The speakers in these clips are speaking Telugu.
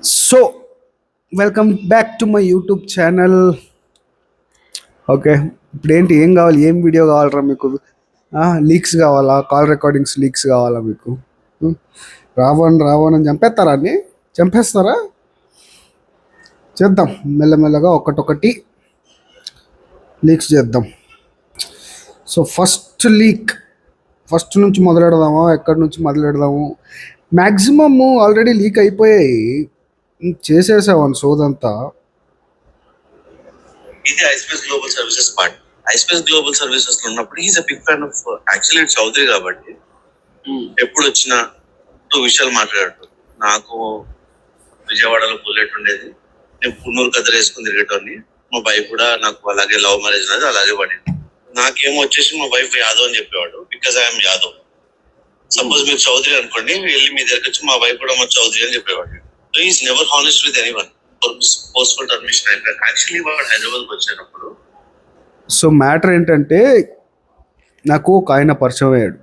So welcome back to my YouTube channel. Okay, ఇప్పుడు ఏంటి, ఏం కావాలి, ఏం వీడియో కావాలరా మీకు? లీక్స్ కావాలా? కాల్ రికార్డింగ్స్ లీక్స్ కావాలా మీకు? ఉం? రావణ్ అని చంపేస్తారా? అన్ని చంపేస్తారా? చేద్దాం మెల్లమెల్లగా ఒకటొకటి లీక్స్ చేద్దాం. సో ఫస్ట్ నుంచి మొదలెడదామా? ఎక్కడి నుంచి మొదలెడదాము? మ్యాక్సిమమ్ ఆల్రెడీ లీక్ అయిపోయాయి, చేసేసావని సోదంతా. ఇది iSpace global services part. ISpace global services లో ఉన్నప్పుడు is a big fan of actually Chaudhary కాబట్టి ఎప్పుడు వచ్చినా టూ విషయాలు మాట్లాడాడు. నాకు విజయవాడలో బుల్లెట్ ఉండేది, నేను పున్నూరు కథలు వేసుకుని తిరిగేటోని. మా వైఫ్ కూడా నాకు అలాగే లవ్ మ్యారేజ్ అనేది అలాగే పడింది. నాకేమో వచ్చేసి మా వైఫ్ యాదవ్ అని చెప్పేవాడు, బికాజ్ ఐఎమ్ యాదవ్. సపోజ్ మీరు చౌదరి అనుకోండి, వెళ్ళి మీ దగ్గర వచ్చి మా వైఫ్ కూడా మా చౌదరి అని చెప్పేవాడు. So is never honest with anyone. పోస్ట్ఫుల్ పర్మిషన్ అయిపోయారు యాక్చువల్లీ వాడు హైదరాబాద్కి వచ్చినప్పుడు. సో మ్యాటర్ ఏంటంటే, నాకు ఒక ఆయన పరిచయం అయ్యాడు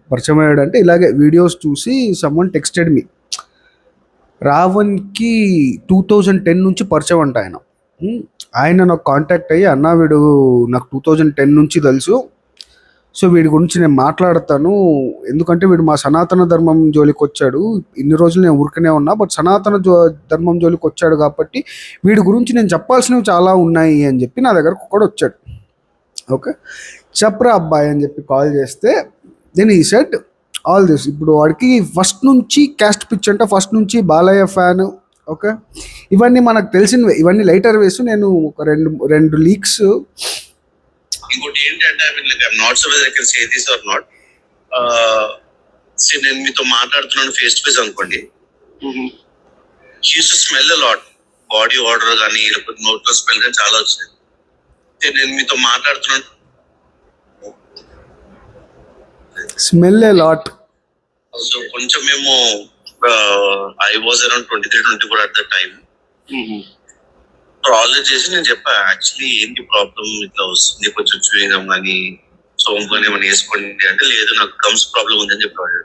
అంటే ఇలాగే వీడియోస్ చూసి సమ్మన్ టెక్స్టెడ్ మీ. రావణ్కి 2010 నుంచి పరిచయం అంట ఆయన. ఆయన నాకు కాంటాక్ట్ అయ్యి, అన్నా వీడు నాకు 2010 నుంచి తెలుసు, సో వీడి గురించి నేను మాట్లాడతాను, ఎందుకంటే వీడు మా సనాతన ధర్మం జోలికి వచ్చాడు, ఇన్ని రోజులు నేను ఊరికనే ఉన్నా, బట్ సనాతన ధర్మం జోలికి వచ్చాడు కాబట్టి వీడి గురించి నేను చెప్పాల్సినవి చాలా ఉన్నాయి అని చెప్పి నా దగ్గరకు కూడా వచ్చాడు. ఓకే, చెప్పరా అబ్బాయి అని చెప్పి కాల్ చేస్తే దెన్ ఈ సెడ్ ఆల్ దిస్. ఇప్పుడు వాడికి ఫస్ట్ నుంచి క్యాస్ట్ పిచ్ అంటే, ఫస్ట్ నుంచి బాలయ్య ఫ్యాన్. ఓకే, ఇవన్నీ మనకు తెలిసినవే, ఇవన్నీ లైటర్ వేసి నేను ఒక రెండు లీక్స్. ఇంకోటి ఏంటంటే, I mean like I'm not so whether I can say this or not. నేను మీతో మాట్లాడుతున్నాను ఫేస్ టు ఫేస్ అనుకోండి, use to smell a lot. Body odour కానీ లేకపోతే నోట్లో స్మెల్ కానీ చాలా వచ్చింది. నేను మీతో మాట్లాడుతున్నాను, స్మెల్ ఏ లాట్. సో కొంచెం మేము I was around 23-24 at the time. Already చేసి నేను చెప్పా, యాక్చువల్లీ ఏంటి ప్రాబ్లం ఇట్లా వస్తుంది, కొంచెం చూయింగ్ కానీ సోమ్ కానీ ఏమైనా వేసుకోండి అంటే, లేదు నాకు గమ్స్ ప్రాబ్లం ఉంది అని చెప్పేవాడు.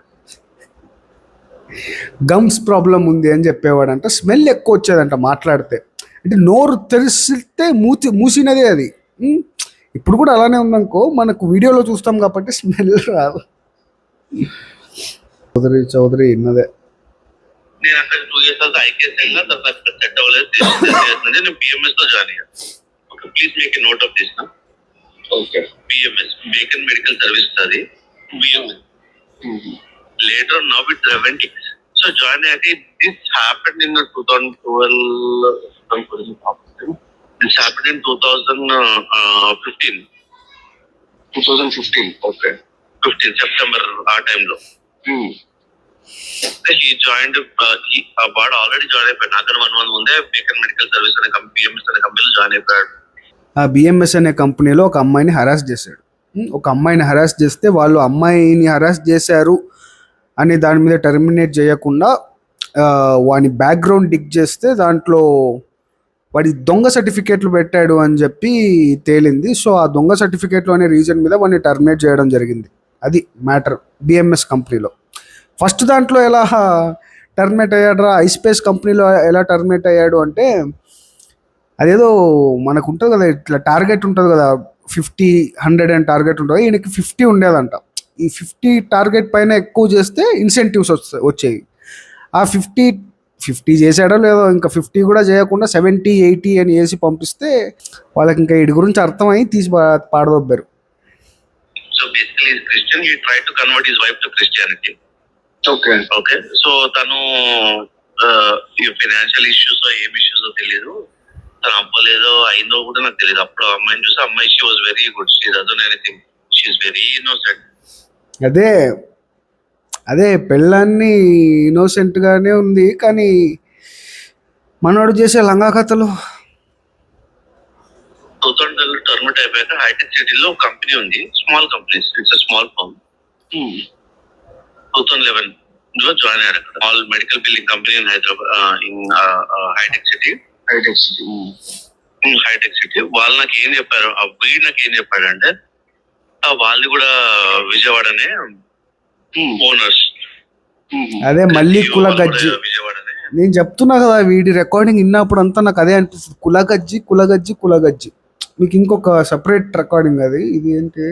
గమ్స్ ప్రాబ్లం ఉంది అని చెప్పేవాడంట. స్మెల్ ఎక్కువ వచ్చేదంట మాట్లాడితే, అంటే నోరు తెరిస్తే మూసినదే అది. ఇప్పుడు కూడా అలానే ఉందనుకో, మనకు వీడియోలో చూస్తాం కాబట్టి స్మెల్ రాదు. చౌదరి ఇన్నదే. నేను అక్కడ 2 years ఐకేఎస్ వెళ్ళినా, తర్వాత సెట్ అవ్వలేదు, నేను బిఎంఎస్ లో జాయిన్ అయ్యాను. Okay, please make a note of this. Okay, BMS bacon medical service అది BMS. Later now it Reventics. So join అయ్యాక this happened in 2012. This happened in 2015. 2015. Okay. 15 September ఆ టైంలో. He joined. వాడు ఆల్రెడీ జాయిన్ అయిపోయాడు. నాకన్నా 1 month ముందే బేకన్ మెడికల్ సర్వీస్ అనే బిఎంఎస్ అనే కంపెనీలో జాయిన్ అయిపోయాడు. ఆ బిఎంఎస్ అనే కంపెనీలో ఒక అమ్మాయిని హరాస్ చేశాడు. ఒక అమ్మాయిని హరాస్ చేస్తే వాళ్ళు అమ్మాయిని హరాస్ చేశారు అని దాని మీద టర్మినేట్ చేయకుండా వాని బ్యాక్గ్రౌండ్ డిగ్ చేస్తే దాంట్లో వాడి దొంగ సర్టిఫికేట్లు పెట్టాడు అని చెప్పి తేలింది. సో ఆ దొంగ సర్టిఫికేట్లు అనే రీజన్ మీద వాడిని టర్మినేట్ చేయడం జరిగింది. అది మ్యాటర్ బిఎంఎస్ కంపెనీలో. ఫస్ట్ దాంట్లో ఎలా టర్మినేట్ అయ్యాడు రా, ఐస్పేస్ కంపెనీలో ఎలా టర్మినేట్ అయ్యాడు అంటే, అదేదో మనకు ఉంటుంది కదా, ఇట్లా టార్గెట్ ఉంటుంది కదా, 50, 100 అని టార్గెట్ ఉంటుంది. ఈయనకి 50 ఉండేదంట. ఈ 50 టార్గెట్ పైన ఎక్కువ చేస్తే ఇన్సెంటివ్స్ వచ్చాయి. ఆ 50 చేసాడో లేదో, ఇంకా 50 కూడా చేయకుండా 70, 80 అని వేసి పంపిస్తే వాళ్ళకి ఇంకా వీడి గురించి అర్థమై తీసి పాడదొబ్బారు. So basically Christian, he try to convert his wife to Christianity. Okay. So తను ఫైనాన్షియల్ ఇష్యూస్ ఏం ఇష్యూస్ తెలియదు, తను అవ్వలేదో అయిందో కూడా నాకు తెలియదు. అప్పుడు అమ్మాయిని చూసి అమ్మాయి she was very good, she doesn't anything, she is very innocent. అదే పెళ్ళాన్ని ఇన్నోసెంట్ గానే ఉంది, కానీ మనోడు చేసే లంగా కథలు. 2012 టర్మినేట్ అయిపోయాక హైటెక్ సిటీలో కంపెనీ ఉంది, small companies, it's a small firm. 2011 లో జాయిన్ అయ్యారు. All medical building company in Hyderabad, in hitech city. వాళ్ళు నాకు ఏం చెప్పారు, ఆ వీడు నాకు ఏం చెప్పాడంటే, వాళ్ళు కూడా విజయవాడనే ఓనర్స్. అదే మళ్ళీ కుల గజ్జి విజయవాడనే నేను చెప్తున్నా కదా, వీడి రికార్డింగ్ విన్నప్పుడు అంతా నాకు అదే అనిపిస్తుంది, కులగజ్జి కులగజ్జి కులగజ్జి. మీకు ఇంకొక సపరేట్ రికార్డింగ్ అది, ఇది ఏంటి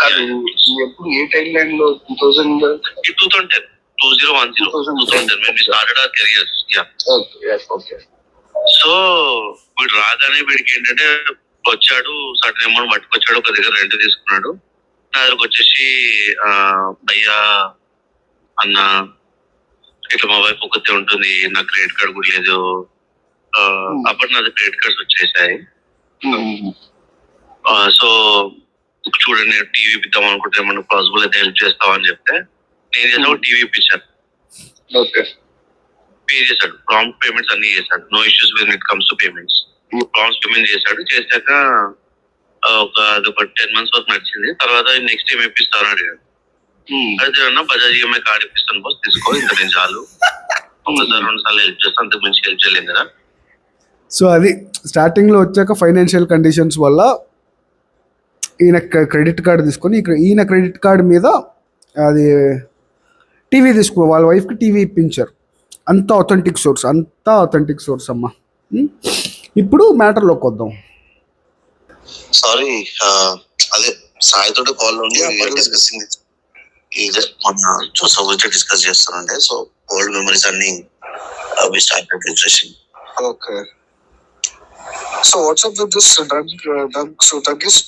కాదు, నువ్వు ఎప్పుడు ఏ టైం లైన్ లో 2010 when we started our careers. Yeah. Okay. So వీడు రాగానే వీడికి ఏంటంటే వచ్చాడు, సడన్ అమౌంట్ పట్టుకొచ్చాడు, ఒక దగ్గర రెంట్ తీసుకున్నాడు. నా దగ్గరకు వచ్చేసి భయ్యా అన్న ఇట్లా మా వైఫ్ ఒకతే ఉంటుంది, నా క్రెడిట్ కార్డ్ కూడా లేదు. అప్పుడు నాది క్రెడిట్ కార్డ్స్ వచ్చేసాయి. సో చూడండి, నేను టీవీ ఇద్దాం అనుకుంటే ఏమన్నా పాసిబుల్ అయితే హెల్ప్ చేస్తావా అని చెప్తే నేను చేసాను, టీవీ ఇప్పించాను. ఓకే. పే చేశాడు, ప్రాంప్ట్ పేమెంట్స్ అన్ని చేశాడు. No issues when it comes to payments. Prompt payment చేశాడు. చేశాక ఒక 10 months వరకు నడిచింది. తర్వాత నెక్స్ట్ ఏం ఇప్పిస్తాను అడిగాడు. అయితే అన్న బజాజ్ ఈఎంఐ కార్డ్ ఇప్పిస్తాను బాస్, తీసుకో, ఇంకా నేను చాలు, ఒకసారి 2 సార్లు హెల్ప్ చేస్తాను, అంతకు మించి హెల్ప్ చేయలేను కదా. సో అది స్టార్టింగ్లో వచ్చాక ఫైనాన్షియల్ కండిషన్స్ వల్ల ఈయన క్రెడిట్ కార్డు తీసుకొని ఈయన క్రెడిట్ కార్డు మీద అది టీవీ తీసుకో, వాళ్ళ వైఫ్కి టీవీ ఇప్పించారు. అంతా అథెంటిక్ సోర్స్ అమ్మా. ఇప్పుడు మ్యాటర్లోకి వద్దాం. సారీ, అదే సాయి తోటి కాల్ ఉండి డిస్కసింగ్ మన జోసఫ్ గురించి డిస్కస్ చేస్తానండి. సో ఓల్డ్ మెమరీస్ అన్ని we started refreshing. Okay. So what's up with this druggist?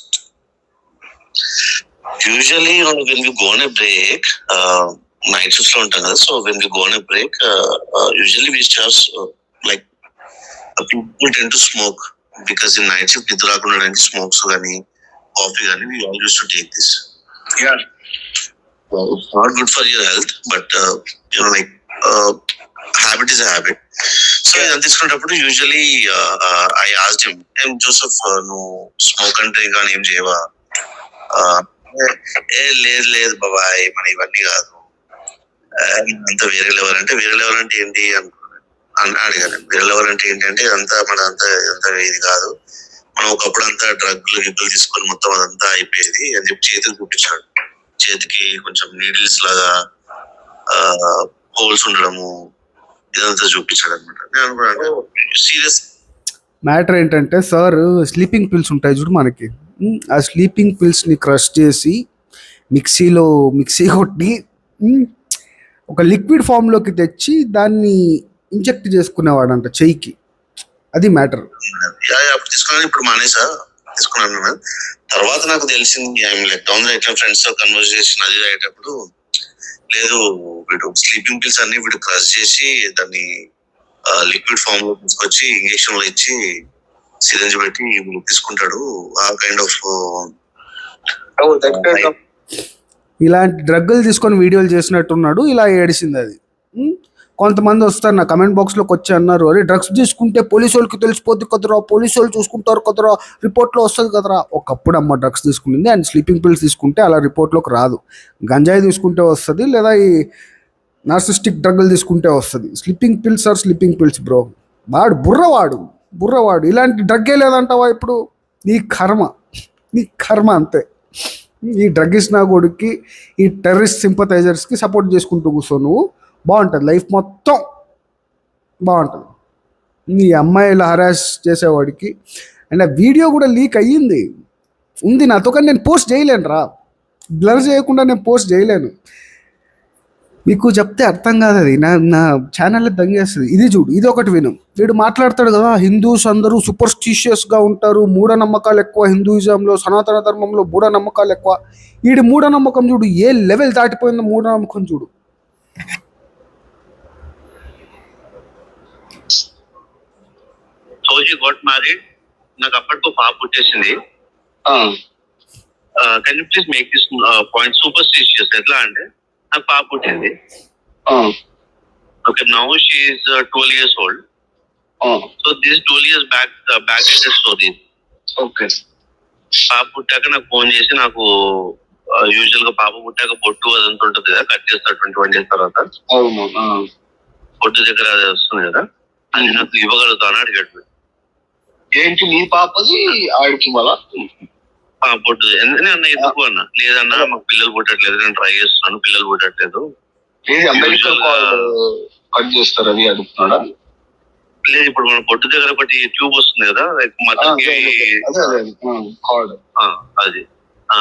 Usually, when we go on a break, night shifts lo ఉంటాం కదా. So when we go on a break, usually we just like people tend to smoke because in night shift నిద్ర రాకుండా smokes కానీ కాఫీ కానీ we all used to take this. Yeah. Well, it's not good for your health, but habit is a habit. So ఇదంతా తీసుకునేటప్పుడు యూజువలీ ఐ ఆస్క్డ్ హిమ్, ఏం జోసెఫ్ నువ్వు స్మోక్ అండ్ డ్రింక్ కానీ ఏం చేయవా? లేదు బాబాయ్, మన ఇవన్నీ కాదు, అంత వేరే లెవెల్. అంటే వేరే లెవెల్ అంటే ఏంటి అడిగాను. వేరే లెవెల్ అంటే ఏంటంటే అంతా ఇది కాదు, మనం ఒకప్పుడు అంతా గిగ్గులు తీసుకొని మొత్తం అదంతా అయిపోయేది అని చెప్పి చేతికి చూపించాడు. చేతికి కొంచెం నీడిల్స్ లాగా హోల్స్ ఉండడము, ఇదంతా చూపించాడు అనమాట. నేను అనుకున్నాను సీరియస్. మ్యాటర్ ఏంటంటే, సార్ స్లీపింగ్ పిల్స్ ఉంటాయి చూడు మనకి, ఆ స్లీపింగ్ పిల్స్ని క్రష్ చేసి మిక్సీ కొట్టి ఒక లిక్విడ్ ఫామ్లోకి తెచ్చి దాన్ని ఇంజెక్ట్ చేసుకునేవాడంట చెయ్యికి. అది మ్యాటర్. అప్పుడు తీసుకున్నాను, ఇప్పుడు మానేసా, తీసుకున్నాను. తర్వాత నాకు తెలిసింది, ఐఎమ్ లెట్ డౌన్ ఇట్లా ఫ్రెండ్స్ తో కన్వర్సేషన్ అది అయ్యేటప్పుడు, లేదు వీడు స్లీపింగ్ పిల్స్ అన్ని వీడు క్రష్ చేసి దాన్ని లిక్విడ్ ఫామ్ లో తీసుకొచ్చి ఇంజెక్షన్ లో ఇచ్చి సిరంజ్ పెట్టి తీసుకుంటాడు. ఆ కైండ్ ఆఫ్ ఇలాంటి డ్రగ్గులు తీసుకొని వీడియోలు చేసినట్టున్నాడు. ఇలా ఏడిసింది అది. కొంతమంది వస్తారు నా కమెంట్ బాక్స్లోకి వచ్చి అన్నారు, అరే డ్రగ్స్ తీసుకుంటే పోలీసు వాళ్ళకి తెలిసిపోద్ది కదరా, పోలీసు వాళ్ళు చూసుకుంటారు కదరా, రిపోర్ట్లో వస్తుంది కదరా. ఒకప్పుడు అమ్మ డ్రగ్స్ తీసుకునింది, అండ్ స్లీపింగ్ పిల్స్ తీసుకుంటే అలా రిపోర్ట్లోకి రాదు. గంజాయి తీసుకుంటే వస్తుంది, లేదా ఈ నార్సిస్టిక్ డ్రగ్గులు తీసుకుంటే వస్తుంది. Sleeping pills or sleeping pills bro. వాడు బుర్రవాడు ఇలాంటి డ్రగ్గే లేదంటావా? ఇప్పుడు నీ కర్మ అంతే. ఈ డ్రగ్గిస్ట్ నా కొడుక్కి, ఈ టెర్రరిస్ట్ సింపథైజర్స్కి సపోర్ట్ చేసుకుంటూ కూర్చో, నువ్వు బాగుంటుంది, లైఫ్ మొత్తం బాగుంటుంది. ఈ అమ్మాయిలు హరాస్ చేసేవాడికి. అండ్ ఆ వీడియో కూడా లీక్ అయ్యింది, ఉంది నాతో, కానీ నేను పోస్ట్ చేయలేను రా, బ్లర్ చేయకుండా నేను పోస్ట్ చేయలేను. మీకు చెప్తే అర్థం కాదు, అది నా ఛానల్లో దంగేస్తుంది. ఇది చూడు, ఇది ఒకటి విను. వీడు మాట్లాడతాడు కదా, హిందూస్ అందరూ సూపర్స్టిషియస్గా ఉంటారు, మూఢనమ్మకాలు ఎక్కువ, హిందూయిజంలో సనాతన ధర్మంలో మూఢనమ్మకాలు ఎక్కువ. వీడి మూఢనమ్మకం చూడు, ఏ లెవెల్ దాటిపోయిందో మూఢనమ్మకం చూడు. So he got married. నాకు అప్పటికో పాప పుట్టేసింది. Can you please make this point superstitious? ఎట్లా అంటే నాకు పాప పుట్టింది. Okay, now she is 12 years old. So this 12 years back story. Okay. పాప పుట్టాక నాకు ఫోన్ చేసి, నాకు యూజువల్ గా పాప పుట్టాక బొట్టు అదంతా ఉంటుంది కదా, కట్ చేస్తారు 21 days తర్వాత. బొట్టు దగ్గర అది వస్తుంది కదా, అది నాకు ఇవ్వగలుగుతాను అడిగాడు. ఏంటి నీ పాపది ఆడికి మళ్ళా బొట్టు అన్న ఎందుకు అన్న? లేదన్నా మాకు పిల్లలు పుట్టట్లేదు, నేను ట్రై చేస్తున్నాను, పిల్లలు పుట్టట్లేదు. కట్ చేస్తారు అది అడుగుతున్నాడా? లేదు, ఇప్పుడు మన పొట్టు దగ్గర ఒకటి ట్యూబ్ వస్తుంది కదా, లైక్ మదర్కి కార్డ్ అది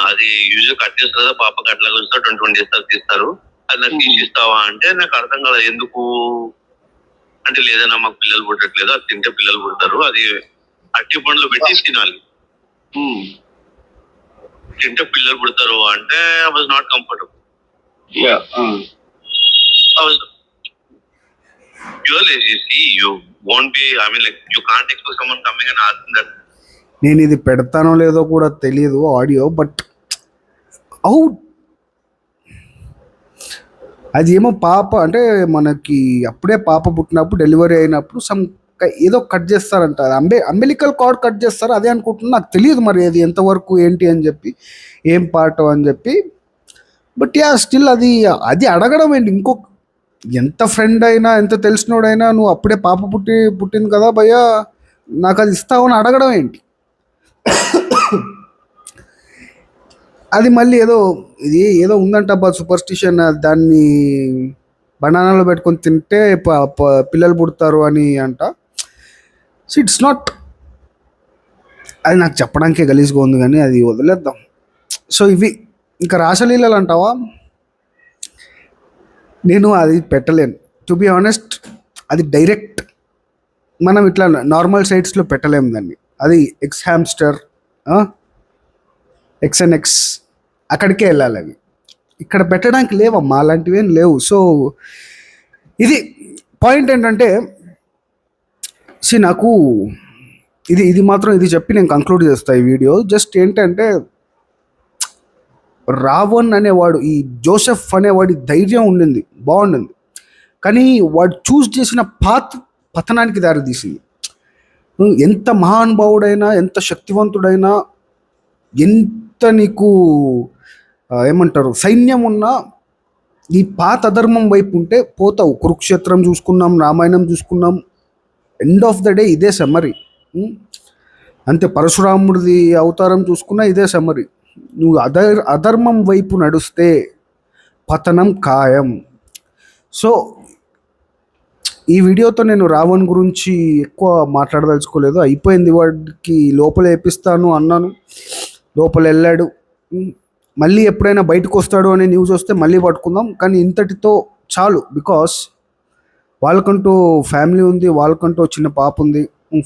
అది యూజువల్ కట్ చేస్తారు కదా, పాపకి అట్లా వస్తారు 20 డేస్ దాకా తీస్తారు. అది నాకు తీసిస్తావా అంటే నాకు అర్థం కాదు ఎందుకు అంటే, లేదన్నా మాకు పిల్లలు పుట్టట్లేదు, అది తింటే పిల్లలు పుడతారు, అది అట్టి పండ్లు పెట్టి తినాలి, తింటే పిల్లలు పుడతారు అంటే ఐ వాజ్ నాట్ కంఫర్టబుల్. నేను ఇది పెడతానో లేదో కూడా తెలియదు ఆడియో, బట్ అది ఏమో పాప అంటే మనకి అప్పుడే పాప పుట్టినప్పుడు డెలివరీ అయినప్పుడు ఏదో కట్ చేస్తారంట, అంబెలికల్ కార్డ్ కట్ చేస్తారు అదే అనుకుంటున్నా, నాకు తెలియదు మరి అది ఎంతవరకు ఏంటి అని చెప్పి, ఏం పార్ట్ అని చెప్పి. బట్ యా స్టిల్ అది అడగడం ఏంటి, ఎంత ఫ్రెండ్ అయినా ఎంత తెలిసినోడైనా నువ్వు అప్పుడే పాప పుట్టింది కదా భయ్యా నాకు అది ఇస్తావని అడగడం ఏంటి? అది మళ్ళీ ఏదో ఉందంట సూపర్స్టిషన్, దాన్ని బనానాలో పెట్టుకొని తింటే పిల్లలు పుడతారు అని అంట. సో ఇట్స్ నాట్, అది నాకు చెప్పడానికే గలీజ్గా ఉంది కానీ అది వదిలేద్దాం. సో ఇవి ఇంకా రాసలీలలు అంటావా, నేను అది పెట్టలేను టు బి ఆనెస్ట్. అది డైరెక్ట్ మనం ఇట్లా నార్మల్ సైట్స్లో పెట్టలేము దాన్ని, అది ఎక్స్ హ్యామ్స్టర్ ఎక్స్ఎన్ఎక్స్ అక్కడికే వెళ్ళాలి, అవి ఇక్కడ పెట్టడానికి లేవమ్మా, అలాంటివి ఏం లేవు. సో ఇది పాయింట్ ఏంటంటే, నాకు ఇది మాత్రం ఇది చెప్పి నేను కంక్లూడ్ చేస్తాను ఈ వీడియో. జస్ట్ ఏంటంటే రావణ్ అనేవాడు, ఈ జోసెఫ్ అనేవాడి ధైర్యం ఉండింది, బాగుండింది, కానీ వాడు చూస్ చేసిన పతనానికి దారితీసింది. ఎంత మహానుభావుడైనా ఎంత శక్తివంతుడైనా ఎంత నీకు ఏమంటారు సైన్యం ఉన్నా ఈ అధర్మం వైపు ఉంటే పోతావు. కురుక్షేత్రం చూసుకున్నాం, రామాయణం చూసుకున్నాం, ఎండ్ ఆఫ్ ద డే ఇదే సమ్మరీ. అంతే, పరశురాముడిది అవతారం చూసుకున్నా ఇదే సమ్మరీ. నువ్వు అధర్మం వైపు నడుస్తే పతనం ఖాయం. సో ఈ వీడియోతో నేను రావణ్ గురించి ఎక్కువ మాట్లాడదలుచుకోలేదు, అయిపోయింది. వాడికి లోపల వేపిస్తాను అన్నాను, లోపల వెళ్ళాడు, మళ్ళీ ఎప్పుడైనా బయటకు వస్తాడు అనే న్యూస్ వస్తే మళ్ళీ పట్టుకుందాం, కానీ ఇంతటితో చాలు. బికాస్ వాళ్ళకంటూ ఫ్యామిలీ ఉంది, వాళ్ళకంటూ చిన్న పాప ఉంది,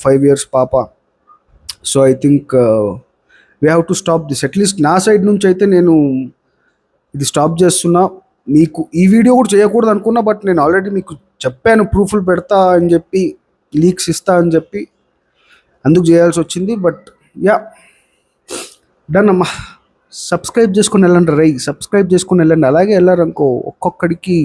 5 years పాప. So I think we have to stop this. At least నా సైడ్ నుంచి అయితే నేను ఇది స్టాప్ చేస్తున్నా. మీకు ఈ వీడియో కూడా చేయకూడదు అనుకున్నా, బట్ నేను ఆల్రెడీ మీకు చెప్పాను, ప్రూఫ్లు పెడతా అని చెప్పి, లీక్స్ ఇస్తా అని చెప్పి, అందుకు చేయాల్సి వచ్చింది. బట్ యా డన్ అమ్మా. సబ్స్క్రైబ్ చేసుకుని వెళ్ళండి, సబ్స్క్రైబ్ చేసుకుని వెళ్ళండి. అలాగే వెళ్ళారనుకో ఒక్కొక్కడికి